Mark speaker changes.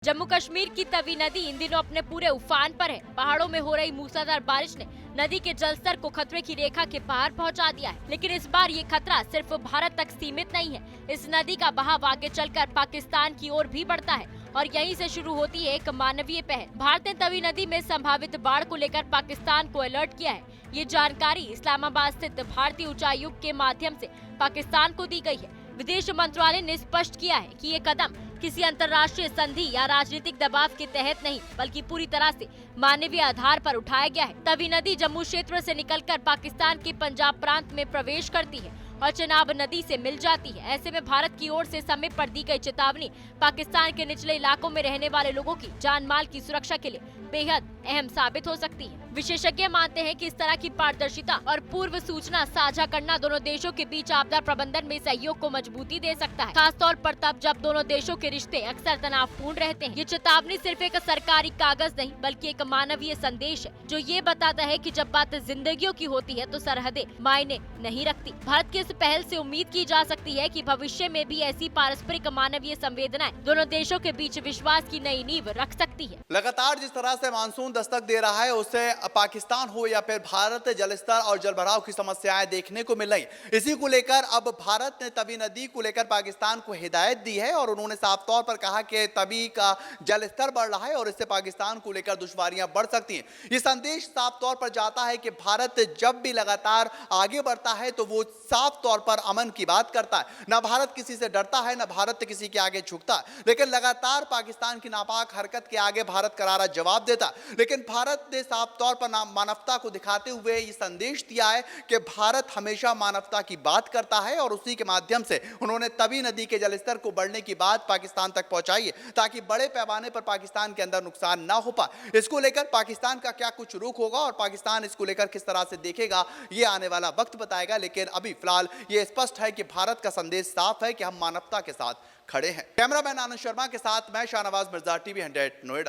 Speaker 1: जम्मू कश्मीर की तवी नदी इन दिनों अपने पूरे उफान पर है। पहाड़ों में हो रही मूसलाधार बारिश ने नदी के जलस्तर को खतरे की रेखा के पार पहुंचा दिया है। लेकिन इस बार ये खतरा सिर्फ भारत तक सीमित नहीं है। इस नदी का बहाव आगे चलकर पाकिस्तान की ओर भी बढ़ता है और यहीं से शुरू होती है एक मानवीय पहल। भारत ने तवी नदी में संभावित बाढ़ को लेकर पाकिस्तान को अलर्ट किया है। ये जानकारी इस्लामाबाद स्थित भारतीय उच्चायुक्त के माध्यम से पाकिस्तान को दी गई है। विदेश मंत्रालय ने स्पष्ट किया है कि ये कदम किसी अंतर्राष्ट्रीय संधि या राजनीतिक दबाव के तहत नहीं, बल्कि पूरी तरह से मानवीय आधार पर उठाया गया है। तवी नदी जम्मू क्षेत्र से निकलकर पाकिस्तान के पंजाब प्रांत में प्रवेश करती है और चेनाब नदी से मिल जाती है। ऐसे में भारत की ओर से समय पर दी गई चेतावनी पाकिस्तान के निचले इलाकों में रहने वाले लोगों की जान माल की सुरक्षा के लिए बेहद अहम साबित हो सकती है। विशेषज्ञ मानते हैं कि इस तरह की पारदर्शिता और पूर्व सूचना साझा करना दोनों देशों के बीच आपदा प्रबंधन में सहयोग को मजबूती दे सकता है, खासतौर पर तब जब दोनों देशों के रिश्ते अक्सर तनावपूर्ण रहते हैं। ये चेतावनी सिर्फ एक सरकारी कागज नहीं, बल्कि एक मानवीय संदेश है जो ये बताता है कि जब बात जिंदगियों की होती है तो सरहदें मायने नहीं रखती। भारत की इस पहल से उम्मीद की जा सकती है कि भविष्य में भी ऐसी पारस्परिक मानवीय संवेदनाएं दोनों देशों के बीच विश्वास की नई नींव रख सकती है।
Speaker 2: लगातार जिस तरह से मानसून दस्तक दे रहा है उससे पाकिस्तान हो या फिर भारत, जलस्तर और जलभराव की समस्याएं देखने को मिल रही। इसी को लेकर अब भारत ने तवी नदी को लेकर पाकिस्तान को हिदायत दी है और उन्होंने साफ तौर पर कहा कि तवी का जलस्तर बढ़ रहा है और इससे पाकिस्तान को लेकर दुश्वारियां बढ़ सकती हैं। ये संदेश साफ तौर पर जाता है कि भारत जब भी लगातार आगे बढ़ता है तो वो साफ तौर पर अमन की बात करता है। न भारत किसी से डरता है, न भारत किसी के आगे झुकता है, लेकिन लगातार पाकिस्तान की नापाक हरकत के आगे भारत करारा जवाब देता। लेकिन भारत ने साफ तौर पर मानवता को दिखाते हुए ये संदेश दिया है कि भारत हमेशा मानवता की बात करता है और उसी के माध्यम से उन्होंने तवी नदी के जलस्तर को बढ़ने की बात पाकिस्तान तक पहुंचाई है ताकि बड़े पैमाने पर पाकिस्तान के अंदर नुकसान ना हो पाए। इसको लेकर पाकिस्तान का क्या कुछ रुख होगा और पाकिस्तान इसको लेकर किस तरह से देखेगा, ये आने वाला वक्त बताएगा। लेकिन अभी फिलहाल ये स्पष्ट है कि भारत का संदेश साफ है कि हम मानवता के साथ खड़े हैं। कैमरामैन आनंद शर्मा के साथ मैं शाहनवाज मिर्जा, टीवी 100 नोएडा।